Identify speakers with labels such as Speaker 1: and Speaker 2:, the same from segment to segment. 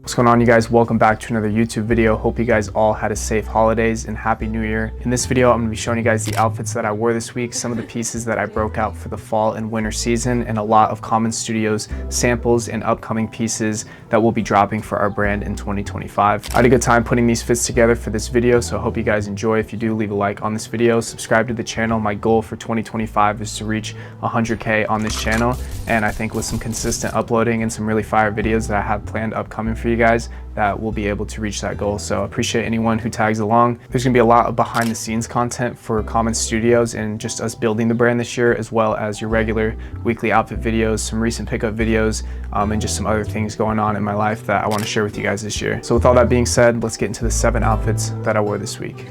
Speaker 1: What's going on, you guys? Welcome back to another YouTube video. Hope you guys all had a safe holidays and happy new year. In this video, I'm going to be showing you guys the outfits that I wore this week, some of the pieces that I broke out for the fall and winter season, and a lot of Common Studios samples and upcoming pieces that we'll be dropping for our brand in 2025. I had a good time putting these fits together for this video, so I hope you guys enjoy. If you do, leave a like on this video, subscribe to the channel. My goal for 2025 is to reach 100K on this channel, and I think with some consistent uploading and some really fire videos that I have planned upcoming for you guys, that we'll be able to reach that goal. So I appreciate anyone who tags along. There's gonna be a lot of behind the scenes content for Common Studios and just us building the brand this year, as well as your regular weekly outfit videos, some recent pickup videos, and just some other things going on in my life that I wanna share with you guys this year. So with all that being said, let's get into the 7 outfits that I wore this week.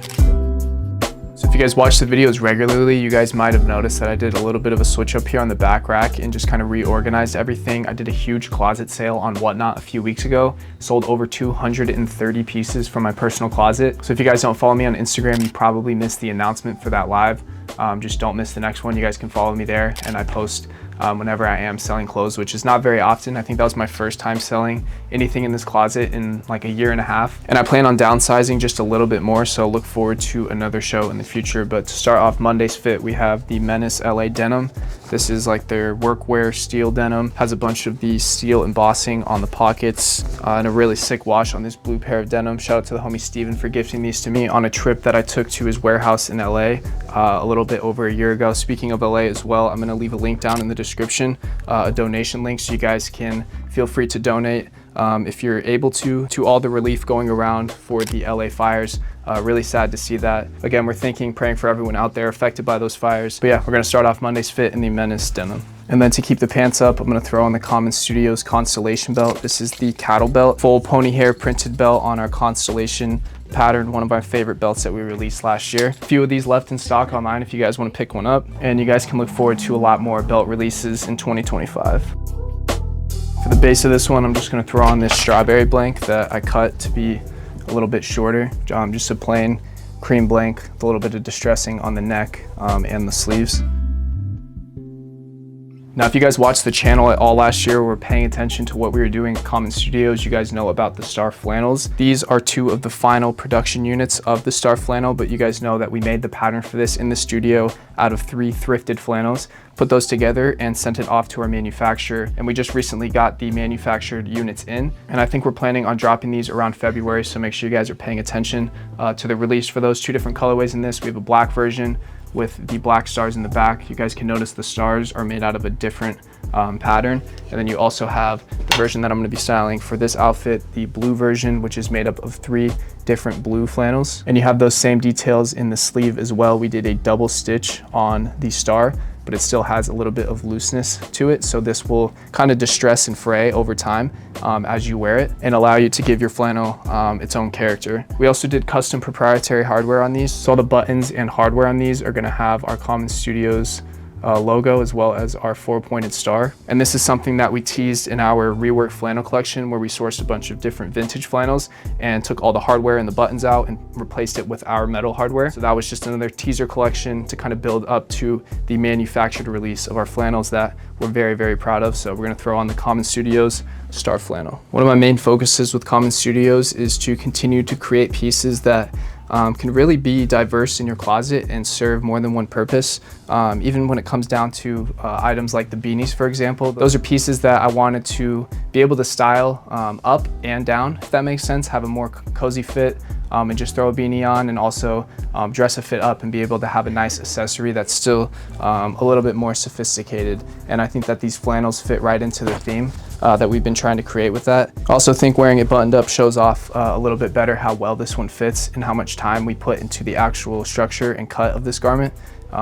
Speaker 1: So if you guys watch the videos regularly, you guys might have noticed that I did a little bit of a switch up here on the back rack and just kind of reorganized everything. I did a huge closet sale on Whatnot a few weeks ago, sold over 230 pieces from my personal closet. So if you guys don't follow me on Instagram, you probably missed the announcement for that live. Just don't miss the next one. You guys can follow me there, and I post whenever I am selling clothes, which is not very often. I think that was my first time selling anything in this closet in like a year and a half. And I plan on downsizing just a little bit more, so look forward to another show in the future. But to start off Monday's fit, we have the Menace LA denim. This is like their workwear steel denim. Has a bunch of the steel embossing on the pockets and a really sick wash on this blue pair of denim. Shout out to the homie Steven for gifting these to me on a trip that I took to his warehouse in LA a little bit over a year ago. Speaking of LA as well, I'm gonna leave a link down in the description, a donation link, so you guys can feel free to donate if you're able to all the relief going around for the LA fires. Really sad to see that. Again, we're praying for everyone out there affected by those fires. But yeah, we're gonna start off Monday's fit in the Menace denim. And then to keep the pants up, I'm gonna throw on the Common Studios Constellation belt. This is the cattle belt, full pony hair printed belt on our Constellation pattern, one of my favorite belts that we released last year. A few of these left in stock online if you guys want to pick one up, and you guys can look forward to a lot more belt releases in 2025. For the base of this one, I'm just going to throw on this strawberry blank that I cut to be a little bit shorter, just a plain cream blank with a little bit of distressing on the neck and the sleeves. Now, if you guys watched the channel at all last year, were paying attention to what we were doing at Common Studios, you guys know about the Star Flannels. These are 2 of the final production units of the Star Flannel, but you guys know that we made the pattern for this in the studio out of 3 thrifted flannels, put those together and sent it off to our manufacturer. And we just recently got the manufactured units in, and I think we're planning on dropping these around February, so make sure you guys are paying attention to the release for those 2 different colorways in this. We have a black version with the black stars in the back. You guys can notice the stars are made out of a different pattern. And then you also have the version that I'm gonna be styling for this outfit, the blue version, which is made up of 3 different blue flannels. And you have those same details in the sleeve as well. We did a double stitch on the star, but it still has a little bit of looseness to it. So this will kind of distress and fray over time as you wear it, and allow you to give your flannel its own character. We also did custom proprietary hardware on these. So all the buttons and hardware on these are gonna have our Common Studios logo, as well as our 4-pointed star. And this is something that we teased in our rework flannel collection, where we sourced a bunch of different vintage flannels and took all the hardware and the buttons out and replaced it with our metal hardware. So that was just another teaser collection to kind of build up to the manufactured release of our flannels that we're very, very proud of. So we're gonna throw on the Common Studios Star Flannel. One of my main focuses with Common Studios is to continue to create pieces that can really be diverse in your closet and serve more than one purpose. Even when it comes down to items like the beanies, for example, those are pieces that I wanted to be able to style up and down, if that makes sense, have a more cozy fit, and just throw a beanie on, and also dress a fit up and be able to have a nice accessory that's still a little bit more sophisticated. And I think that these flannels fit right into the theme that we've been trying to create with that. I also think wearing it buttoned up shows off a little bit better how well this one fits and how much time we put into the actual structure and cut of this garment.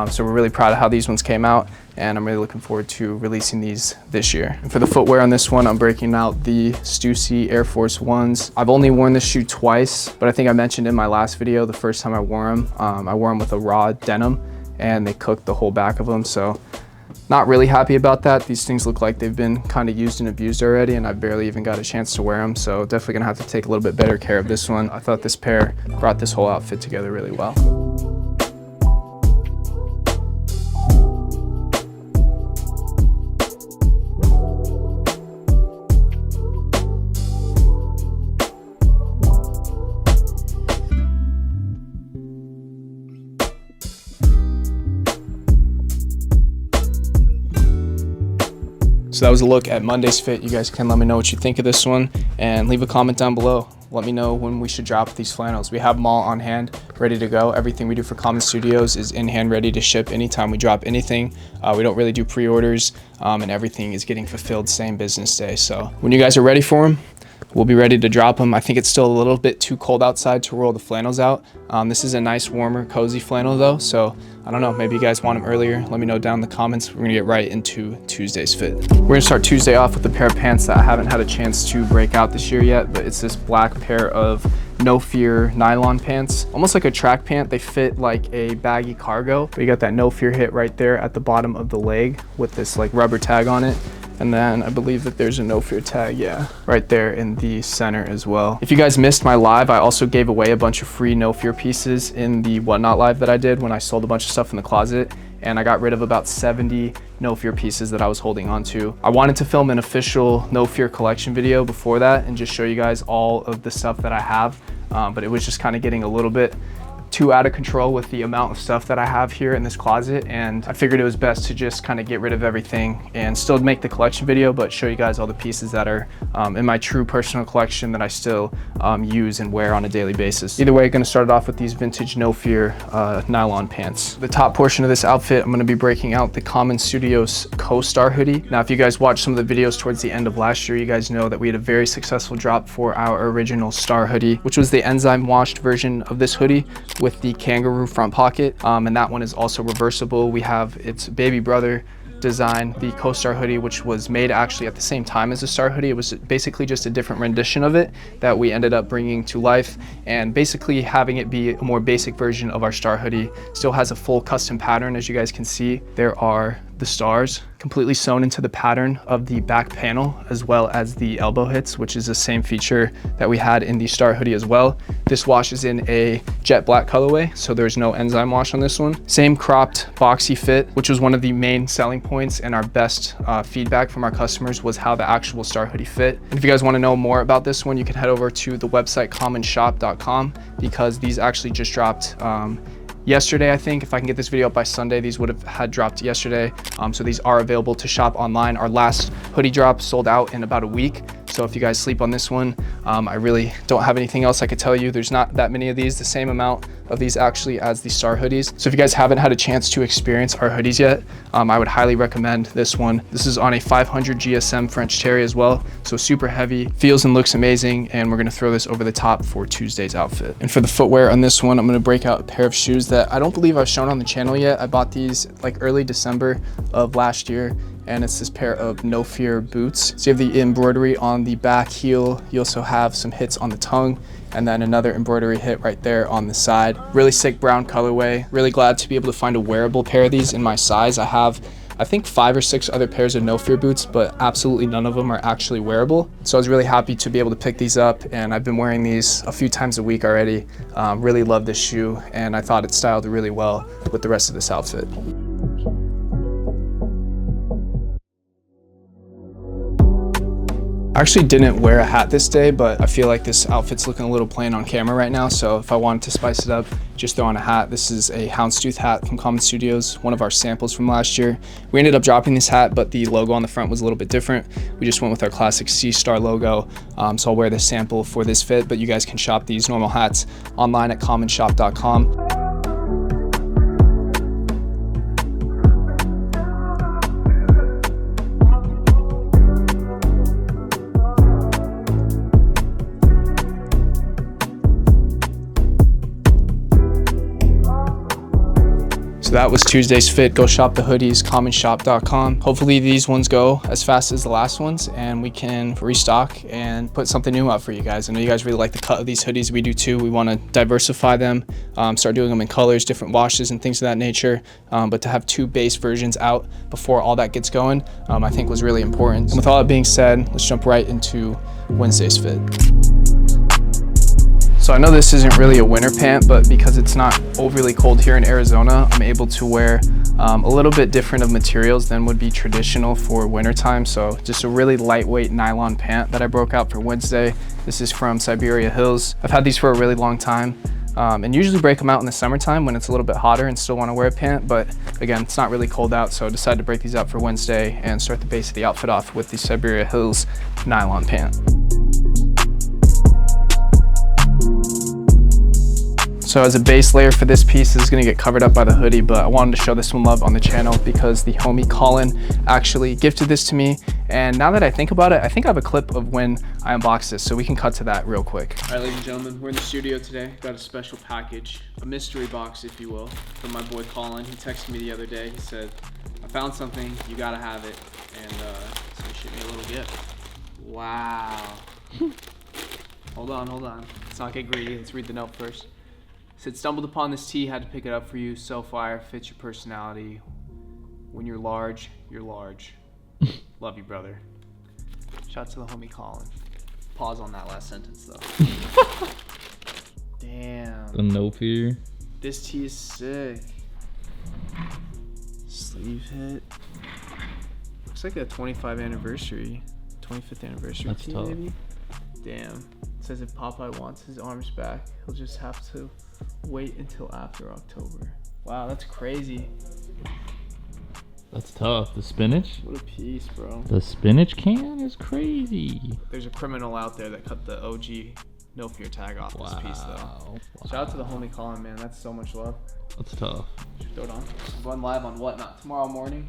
Speaker 1: So we're really proud of how these ones came out, and I'm really looking forward to releasing these this year. And for the footwear on this one, I'm breaking out the Stussy Air Force Ones. I've only worn this shoe twice, but I think I mentioned in my last video, the first time I wore them with a raw denim, and they cooked the whole back of them. So not really happy about that. These things look like they've been kind of used and abused already, and I barely even got a chance to wear them. So definitely gonna have to take a little bit better care of this one. I thought this pair brought this whole outfit together really well. So that was a look at Monday's fit. You guys can let me know what you think of this one and leave a comment down below. Let me know when we should drop these flannels. We have them all on hand, ready to go. Everything we do for Common Studios is in hand, ready to ship anytime we drop anything. We don't really do pre-orders, and everything is getting fulfilled same business day. So when you guys are ready for them, we'll be ready to drop them. I think it's still a little bit too cold outside to roll the flannels out. This is a nice, warmer, cozy flannel though. So I don't know, maybe you guys want them earlier. Let me know down in the comments. We're gonna get right into Tuesday's fit. We're gonna start Tuesday off with a pair of pants that I haven't had a chance to break out this year yet, but it's this black pair of No Fear nylon pants, almost like a track pant. They fit like a baggy cargo, but you got that No Fear hit right there at the bottom of the leg with this like rubber tag on it. And then I believe that there's a No Fear tag, yeah, right there in the center as well. If you guys missed my live, I also gave away a bunch of free No Fear pieces in the Whatnot live that I did when I sold a bunch of stuff in the closet. And I got rid of about 70 No Fear pieces that I was holding on to. I wanted to film an official No Fear collection video before that and just show you guys all of the stuff that I have. But it was just kind of getting a little bit too out of control with the amount of stuff that I have here in this closet, and I figured it was best to just kind of get rid of everything and still make the collection video, but show you guys all the pieces that are in my true personal collection that I still use and wear on a daily basis. Either way, gonna start it off with these vintage No Fear nylon pants. The top portion of this outfit, I'm gonna be breaking out the Common Studios Co-Star hoodie. Now, if you guys watched some of the videos towards the end of last year, you guys know that we had a very successful drop for our original Star hoodie, which was the enzyme washed version of this hoodie with the kangaroo front pocket, and that one is also reversible. We have its baby brother design, the Co-Star hoodie, which was made actually at the same time as the Star hoodie. It was basically just a different rendition of it that we ended up bringing to life, and basically having it be a more basic version of our Star hoodie. Still has a full custom pattern. As you guys can see, there are the stars completely sewn into the pattern of the back panel, as well as the elbow hits, which is the same feature that we had in the Star hoodie as well. This wash is in a jet black colorway, so there's no enzyme wash on this one. Same cropped boxy fit, which was one of the main selling points and our best feedback from our customers was how the actual Star hoodie fit. And if you guys want to know more about this one, you can head over to the website commonshop.com, because these actually just dropped yesterday. I think if I can get this video up by Sunday, these would have had dropped yesterday. So these are available to shop online. Our last hoodie drop sold out in about a week. So if you guys sleep on this one, I really don't have anything else I could tell you. There's not that many of these, the same amount of these actually as the Star hoodies. So if you guys haven't had a chance to experience our hoodies yet, I would highly recommend this one. This is on a 500 GSM French Terry as well. So super heavy, feels and looks amazing. And we're gonna throw this over the top for Tuesday's outfit. And for the footwear on this one, I'm gonna break out a pair of shoes that I don't believe I've shown on the channel yet. I bought these like early December of last year, and it's this pair of No Fear boots. So you have the embroidery on the back heel. You also have some hits on the tongue, and then another embroidery hit right there on the side. Really sick brown colorway. Really glad to be able to find a wearable pair of these in my size. I have, I think, 5 or 6 other pairs of No Fear boots, but absolutely none of them are actually wearable. So I was really happy to be able to pick these up, and I've been wearing these a few times a week already. Really love this shoe, and I thought it styled really well with the rest of this outfit. I actually didn't wear a hat this day, but I feel like this outfit's looking a little plain on camera right now. So if I wanted to spice it up, just throw on a hat. This is a houndstooth hat from Common Studios, one of our samples from last year. We ended up dropping this hat, but the logo on the front was a little bit different. We just went with our classic C-Star logo. So I'll wear this sample for this fit, but you guys can shop these normal hats online at commonshop.com. So that was Tuesday's fit. Go shop the hoodies, commonshop.com. Hopefully these ones go as fast as the last ones and we can restock and put something new out for you guys. I know you guys really like the cut of these hoodies. We do too. We want to diversify them, start doing them in colors, different washes and things of that nature. But to have 2 base versions out before all that gets going, I think was really important. And with all that being said, let's jump right into Wednesday's fit. So I know this isn't really a winter pant, but because it's not overly cold here in Arizona, I'm able to wear a little bit different of materials than would be traditional for wintertime. So just a really lightweight nylon pant that I broke out for Wednesday. This is from Siberia Hills. I've had these for a really long time. and usually break them out in the summertime when it's a little bit hotter and still want to wear a pant, but again, it's not really cold out, so I decided to break these out for Wednesday and start the base of the outfit off with the Siberia Hills nylon pant. So as a base layer for this piece, this is gonna get covered up by the hoodie, but I wanted to show this one love on the channel because the homie Colin actually gifted this to me. And now that I think about it, I think I have a clip of when I unboxed this, so we can cut to that real quick. All right, ladies and gentlemen, we're in the studio today. Got a special package, a mystery box, if you will, from my boy Colin. He texted me the other day. He said, I found something, you gotta have it. And so he shipped me a little gift. Wow. Hold on. Let's not get greedy. Let's read the note first. Said, stumbled upon this tee, had to pick it up for you. So fire, fits your personality. When you're large, you're large. Love you, brother. Shout out to the homie Colin. Pause on that last sentence, though. Damn.
Speaker 2: The no fear.
Speaker 1: This tee is sick. Sleeve hit. Looks like a 25th anniversary
Speaker 2: That's
Speaker 1: tee,
Speaker 2: tough.
Speaker 1: maybe? Damn. It says if Popeye wants his arms back, he'll just have to wait until after October. Wow, that's crazy.
Speaker 2: That's tough. The spinach?
Speaker 1: What a piece, bro.
Speaker 2: The spinach can is crazy.
Speaker 1: There's a criminal out there that cut the OG no fear tag off this piece, though.
Speaker 2: Wow.
Speaker 1: Shout out to the homie Colin, man. That's so much love.
Speaker 2: That's tough.
Speaker 1: Should throw it on. Run live on Whatnot tomorrow morning.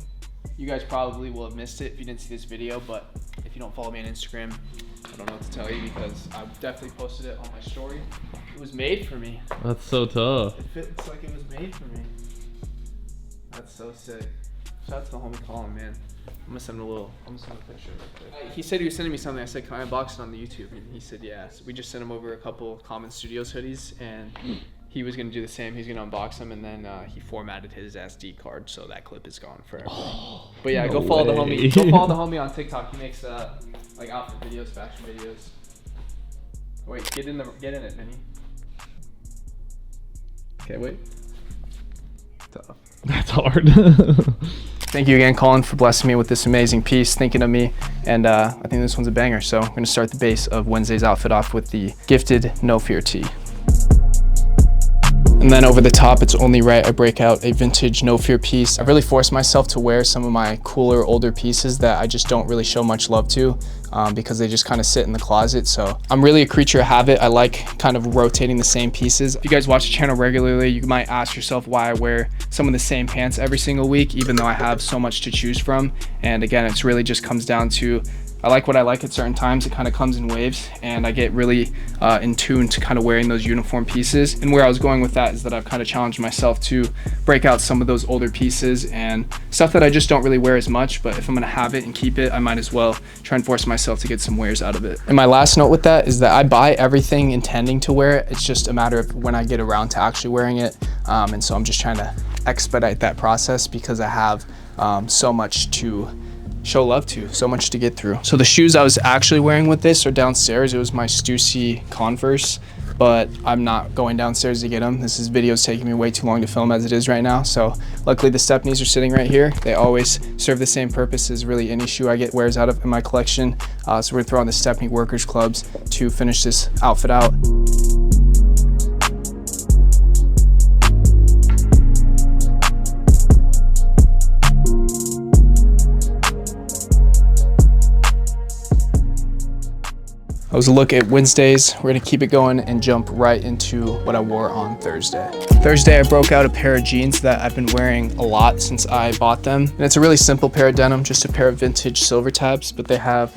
Speaker 1: You guys probably will have missed it if you didn't see this video, but if you don't follow me on Instagram, I don't know what to tell you because I definitely posted it on my story. It was made for me.
Speaker 2: That's so tough.
Speaker 1: It fits like it was made for me. That's so sick. Shout out to the homie Colin, man. I'm gonna send a picture real quick. He said he was sending me something. I said, can I unbox it on the YouTube? And he said, yeah. So we just sent him over a couple Common Studios hoodies, and he was gonna do the same. He's gonna unbox them, and then he formatted his SD card, so that clip is gone forever. But yeah,
Speaker 2: no
Speaker 1: go follow
Speaker 2: way.
Speaker 1: the homie. Go follow the homie on TikTok. He makes like outfit videos, fashion videos. Wait, get in it, Vinny. Okay, wait. Tough.
Speaker 2: That's hard.
Speaker 1: Thank you again, Colin, for blessing me with this amazing piece, thinking of me, and I think this one's a banger. So I'm gonna start the base of Wednesday's outfit off with the gifted No Fear tee. And then over the top, it's only right I break out a vintage No Fear piece. I really forced myself to wear some of my cooler, older pieces that I just don't really show much love to because they just kind of sit in the closet. So I'm really a creature of habit. I like kind of rotating the same pieces. If you guys watch the channel regularly, you might ask yourself why I wear some of the same pants every single week, even though I have so much to choose from. And again, it's really just comes down to I like what I like at certain times. It kind of comes in waves, and I get really in tune to kind of wearing those uniform pieces. And where I was going with that is that I've kind of challenged myself to break out some of those older pieces and stuff that I just don't really wear as much, but if I'm gonna have it and keep it, I might as well try and force myself to get some wears out of it. And my last note with that is that I buy everything intending to wear it. It's just a matter of when I get around to actually wearing it. And so I'm just trying to expedite that process because I have so much to show love to, so much to get through. So the shoes I was actually wearing with this are downstairs. It was my Stussy Converse, but I'm not going downstairs to get them. This video's taking me way too long to film as it is right now. So luckily the Stepneys are sitting right here. They always serve the same purpose as really any shoe I get wears out of in my collection. So we're gonna throw on the Stepney Workers Clubs to finish this outfit out. That was a look at Wednesdays. We're gonna keep it going and jump right into what I wore on Thursday. Thursday, I broke out a pair of jeans that I've been wearing a lot since I bought them. And it's a really simple pair of denim, just a pair of vintage silver tabs, but they have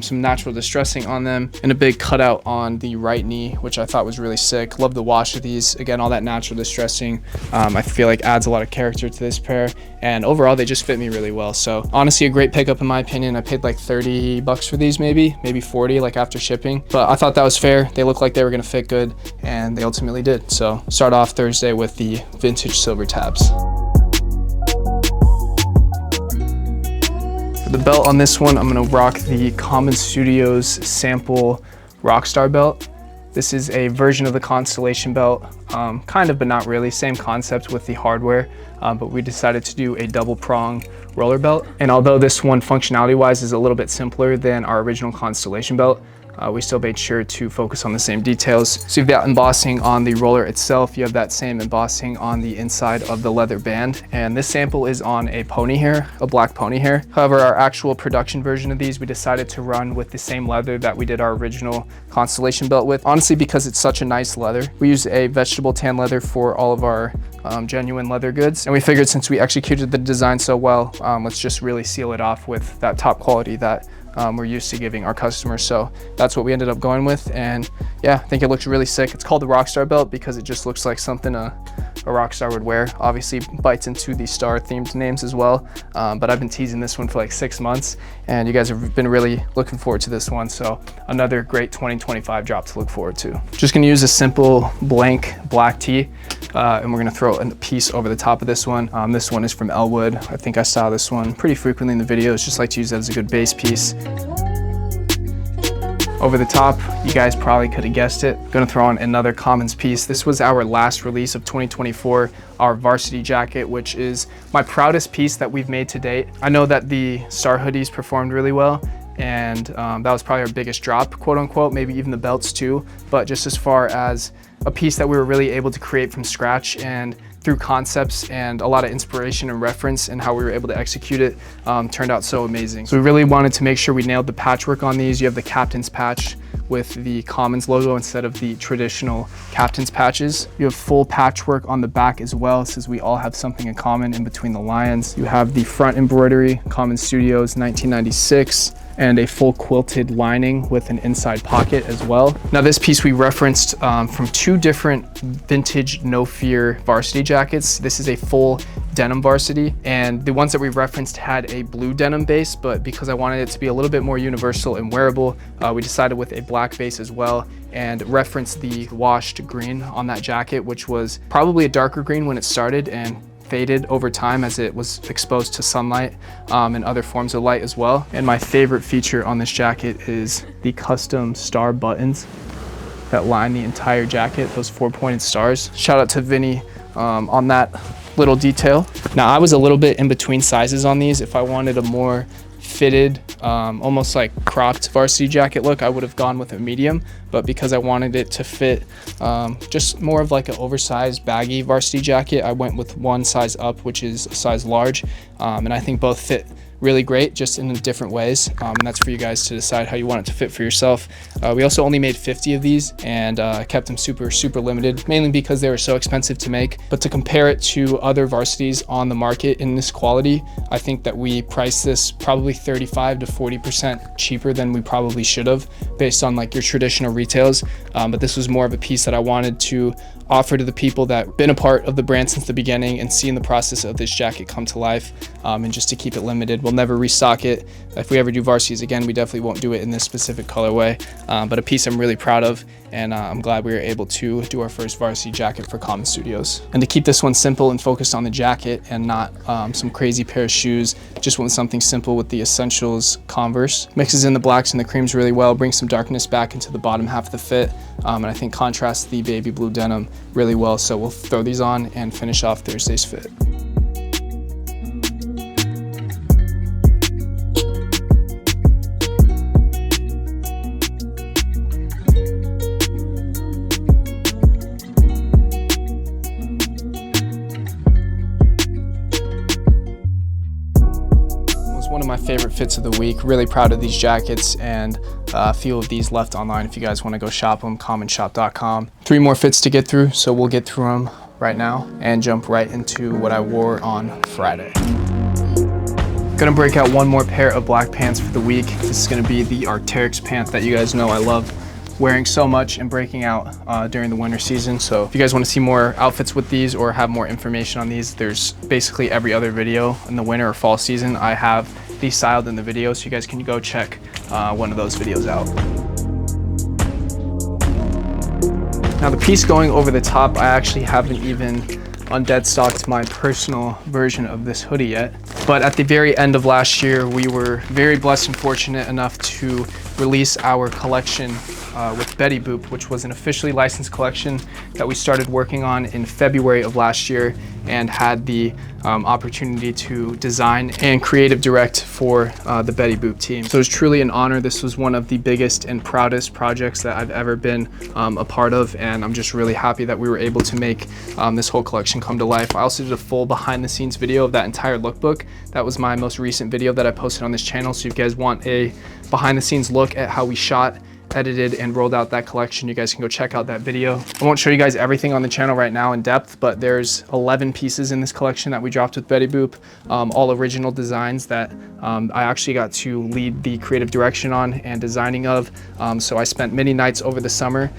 Speaker 1: some natural distressing on them and a big cutout on the right knee, which I thought was really sick. Love the wash of these. Again, all that natural distressing, I feel like adds a lot of character to this pair. And overall, they just fit me really well. So honestly, a great pickup in my opinion. I paid like 30 bucks for these, maybe 40, like after shipping. But I thought that was fair. They looked like they were gonna fit good, and they ultimately did. So start off Thursday with the vintage silver tabs. The belt on this one, I'm gonna rock the Common Studios sample Rockstar belt. This is a version of the Constellation belt, kind of, but not really. Same concept with the hardware, but we decided to do a double prong roller belt. And although this one functionality wise is a little bit simpler than our original Constellation belt, we still made sure to focus on the same details. So you've got embossing on the roller itself. You have that same embossing on the inside of the leather band. And this sample is on a pony hair, a black pony hair. However, our actual production version of these, we decided to run with the same leather that we did our original Constellation belt with. Honestly, because it's such a nice leather. We use a vegetable tan leather for all of our genuine leather goods. And we figured since we executed the design so well, let's just really seal it off with that top quality that we're used to giving our customers. So that's what we ended up going with. And yeah, I think it looks really sick. It's called the Rockstar belt because it just looks like something a rock star would wear. Obviously bites into the star themed names as well. But I've been teasing this one for like 6 months and you guys have been really looking forward to this one. So another great 2025 drop to look forward to. Just gonna use a simple blank black tee and we're gonna throw a piece over the top of this one. This one is from Elwood. I think I style this one pretty frequently in the videos, just like to use that as a good base piece. Over the top, you guys probably could have guessed it. Gonna throw on another Commons piece. This was our last release of 2024, our varsity jacket, which is my proudest piece that we've made to date. I know that the Star hoodies performed really well, and that was probably our biggest drop, quote unquote, maybe even the belts too. But just as far as a piece that we were really able to create from scratch and through concepts and a lot of inspiration and reference and how we were able to execute it, turned out so amazing. So we really wanted to make sure we nailed the patchwork on these. You have the captain's patch with the Commons logo instead of the traditional captain's patches. You have full patchwork on the back as well, since we all have something in common in between the lions. You have the front embroidery, Commons Studios 1996, and a full quilted lining with an inside pocket as well. Now this piece we referenced from 2 different vintage No Fear varsity jackets. This is a full denim varsity, and the ones that we referenced had a blue denim base, but because I wanted it to be a little bit more universal and wearable, we decided with a black base as well and referenced the washed green on that jacket, which was probably a darker green when it started and faded over time as it was exposed to sunlight and other forms of light as well. And my favorite feature on this jacket is the custom star buttons that line the entire jacket, those 4-pointed stars. Shout out to Vinny on that little detail. Now I was a little bit in between sizes on these. If I wanted a more fitted, almost like cropped varsity jacket look, I would have gone with a medium, but because I wanted it to fit just more of like an oversized baggy varsity jacket, I went with one size up, which is a size large, and I think both fit really great, just in different ways, and that's for you guys to decide how you want it to fit for yourself. We also only made 50 of these and kept them super limited, mainly because they were so expensive to make. But to compare it to other varsities on the market in this quality, I think that we priced this probably 35 to 40% cheaper than we probably should have, based on like your traditional retails. But this was more of a piece that I wanted to offer to the people that been a part of the brand since the beginning and seeing the process of this jacket come to life, and just to keep it limited. We'll never restock it. If we ever do varsities again, we definitely won't do it in this specific colorway, but a piece I'm really proud of, and I'm glad we were able to do our first varsity jacket for Common Studios. And to keep this one simple and focused on the jacket and not some crazy pair of shoes, just went with something simple with the Essentials Converse. Mixes in the blacks and the creams really well, brings some darkness back into the bottom half of the fit, and I think contrasts the baby blue denim really well. So we'll throw these on and finish off Thursday's fit. One of my favorite fits of the week. Really proud of these jackets, and a few of these left online if you guys want to go shop them, commonshop.com. 3 more fits to get through, so we'll get through them right now and jump right into what I wore on Friday. Gonna break out one more pair of black pants for the week. This is gonna be the Arc'teryx pant that you guys know I love wearing so much and breaking out during the winter season. So if you guys want to see more outfits with these or have more information on these, there's basically every other video in the winter or fall season. I have these styled in the video, so you guys can go check one of those videos out. Now the piece going over the top, I actually haven't even undead stocked my personal version of this hoodie yet. But at the very end of last year, we were very blessed and fortunate enough to release our collection with Betty Boop, which was an officially licensed collection that we started working on in February of last year, and had the opportunity to design and creative direct for the Betty Boop team. So it was truly an honor. This was one of the biggest and proudest projects that I've ever been a part of, and I'm just really happy that we were able to make this whole collection come to life. I also did a full behind the scenes video of that entire lookbook. That was my most recent video that I posted on this channel, so if you guys want a behind the scenes look at how we shot, edited, and rolled out that collection, you guys can go check out that video. I won't show you guys everything on the channel right now in depth, but there's 11 pieces in this collection that we dropped with Betty Boop, all original designs that I actually got to lead the creative direction on and designing of. So I spent many nights over the summer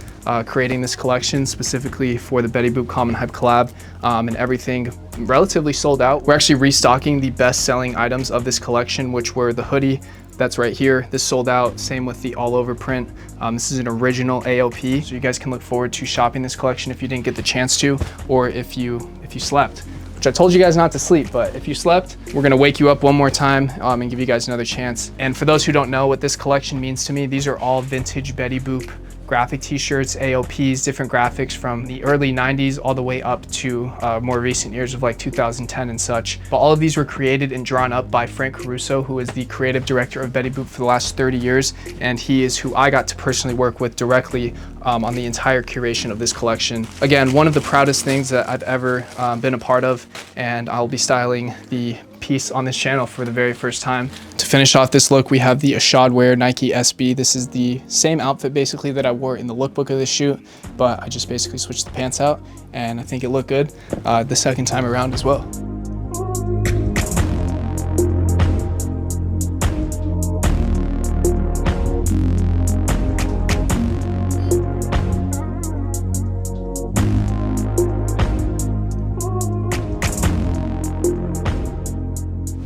Speaker 1: creating this collection specifically for the Betty Boop Common Hype collab, and everything relatively sold out. We're actually restocking the best selling items of this collection, which were the hoodie that's right here. This sold out. Same with the all over print. This is an original AOP, so you guys can look forward to shopping this collection if you didn't get the chance to, or if you slept, which I told you guys not to sleep, but if you slept, we're gonna wake you up one more time and give you guys another chance. And for those who don't know what this collection means to me, these are all vintage Betty Boop graphic t-shirts, AOPs, different graphics from the early 90s all the way up to more recent years of like 2010 and such. But all of these were created and drawn up by Frank Caruso, who is the creative director of Betty Boop for the last 30 years. And he is who I got to personally work with directly on the entire curation of this collection. Again, one of the proudest things that I've ever been a part of, and I'll be styling the piece on this channel for the very first time. To finish off this look, we have the Ashad Wear Nike SB. This is the same outfit basically that I wore in the lookbook of this shoot, but I just basically switched the pants out, and I think it looked good the second time around as well.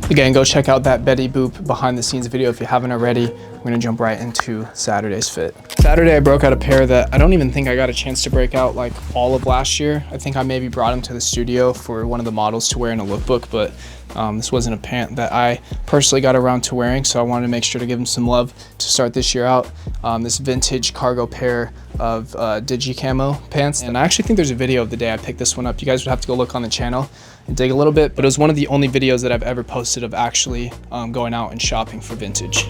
Speaker 1: Again, go check out that Betty Boop behind the scenes video if you haven't already. We're gonna jump right into Saturday's fit. Saturday, I broke out a pair that I don't even think I got a chance to break out like all of last year. I think I maybe brought them to the studio for one of the models to wear in a lookbook, but this wasn't a pant that I personally got around to wearing, so I wanted to make sure to give them some love to start this year out. This vintage cargo pair of Digi Camo pants, and I actually think there's a video of the day I picked this one up. You guys would have to go look on the channel and dig a little bit, but it was one of the only videos that I've ever posted of actually going out and shopping for vintage.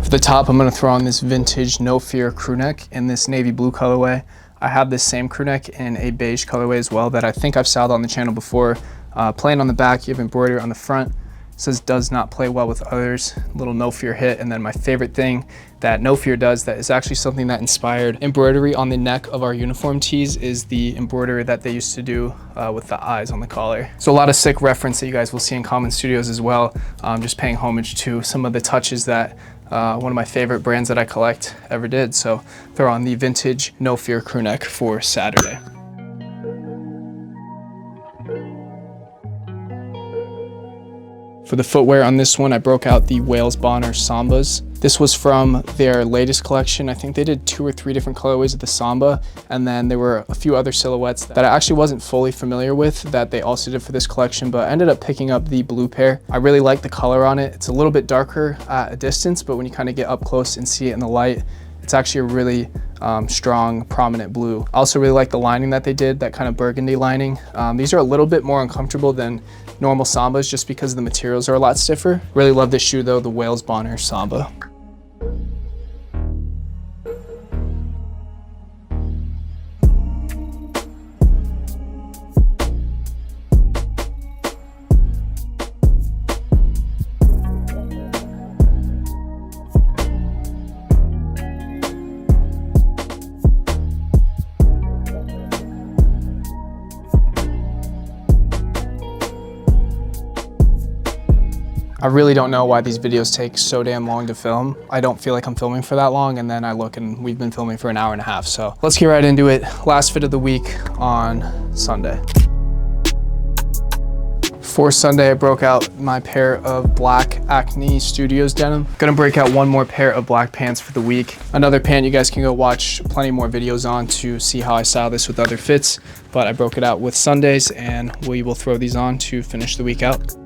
Speaker 1: For the top, I'm gonna throw on this vintage No Fear crew neck in this navy blue colorway. I have this same crew neck in a beige colorway as well that I think I've styled on the channel before. Plain on the back, you have embroidery on the front. It says does not play well with others, little No Fear hit. And then my favorite thing that No Fear does that is actually something that inspired embroidery on the neck of our uniform tees is the embroidery that they used to do with the eyes on the collar. So a lot of sick reference that you guys will see in Common Studios as well. Just paying homage to some of the touches that one of my favorite brands that I collect ever did. So throw on the vintage No Fear crew neck for Saturday. For the footwear on this one, I broke out the Wales Bonner Sambas. This was from their latest collection. I think they did 2 or 3 different colorways of the Samba, and then there were a few other silhouettes that I actually wasn't fully familiar with that they also did for this collection, but I ended up picking up the blue pair. I really like the color on it. It's a little bit darker at a distance, but when you kind of get up close and see it in the light, it's actually a really strong, prominent blue. I also really like the lining that they did, that kind of burgundy lining. These are a little bit more uncomfortable than normal Sambas just because the materials are a lot stiffer. Really love this shoe though, the Wales Bonner Samba. I really don't know why these videos take so damn long to film. I don't feel like I'm filming for that long, and then I look and we've been filming for an hour and a half. So let's get right into it. Last fit of the week on Sunday. For Sunday, I broke out my pair of black Acne Studios denim. Gonna break out one more pair of black pants for the week. Another pant you guys can go watch plenty more videos on to see how I style this with other fits, but I broke it out with Sundays, and we will throw these on to finish the week out.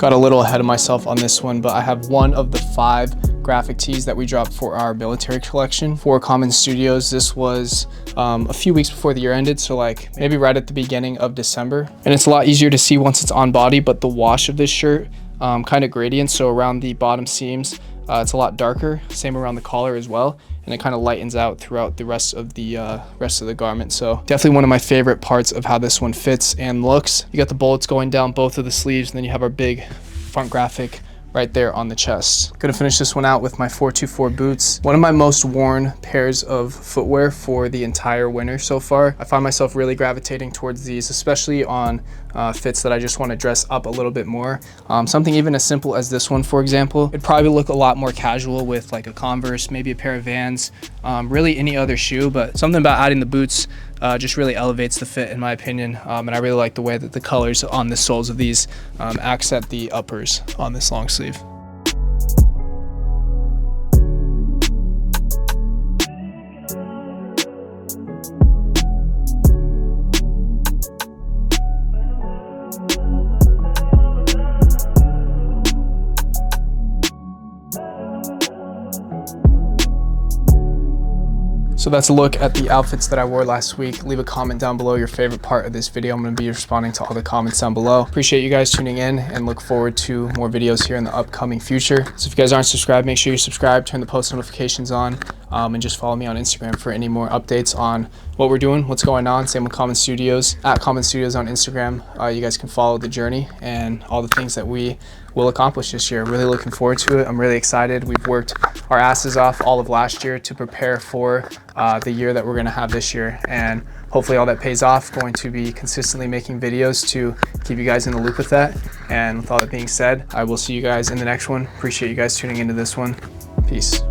Speaker 1: Got a little ahead of myself on this one, but I have one of the 5 graphic tees that we dropped for our military collection for Common Studios. This was a few weeks before the year ended, so like maybe right at the beginning of December. And it's a lot easier to see once it's on body, but the wash of this shirt kind of gradient, so around the bottom seams it's a lot darker, same around the collar as well, and it kind of lightens out throughout the rest of the garment. So definitely one of my favorite parts of how this one fits and looks. You got the bullets going down both of the sleeves, and then you have our big front graphic right there on the chest. Gonna finish this one out with my 424 boots. One of my most worn pairs of footwear for the entire winter so far. I find myself really gravitating towards these, especially on fits that I just want to dress up a little bit more. Something even as simple as this one, for example. It'd probably look a lot more casual with like a Converse, maybe a pair of Vans, really any other shoe, but something about adding the boots just really elevates the fit in my opinion. And I really like the way that the colors on the soles of these accent the uppers on this long sleeve. So that's a look at the outfits that I wore last week. Leave a comment down below your favorite part of this video. I'm going to be responding to all the comments down below. Appreciate you guys tuning in and look forward to more videos here in the upcoming future. So if you guys aren't subscribed, make sure you subscribe, turn the post notifications on, and just follow me on Instagram for any more updates on what we're doing, what's going on. Same with Common Studios, at Common Studios on Instagram. You guys can follow the journey and all the things that we will accomplish this year. Really looking forward to it. I'm really excited. We've worked our asses off all of last year to prepare for the year that we're going to have this year, and hopefully all that pays off. Going to be consistently making videos to keep you guys in the loop with that. And with all that being said, I will see you guys in the next one. Appreciate you guys tuning into this one. Peace.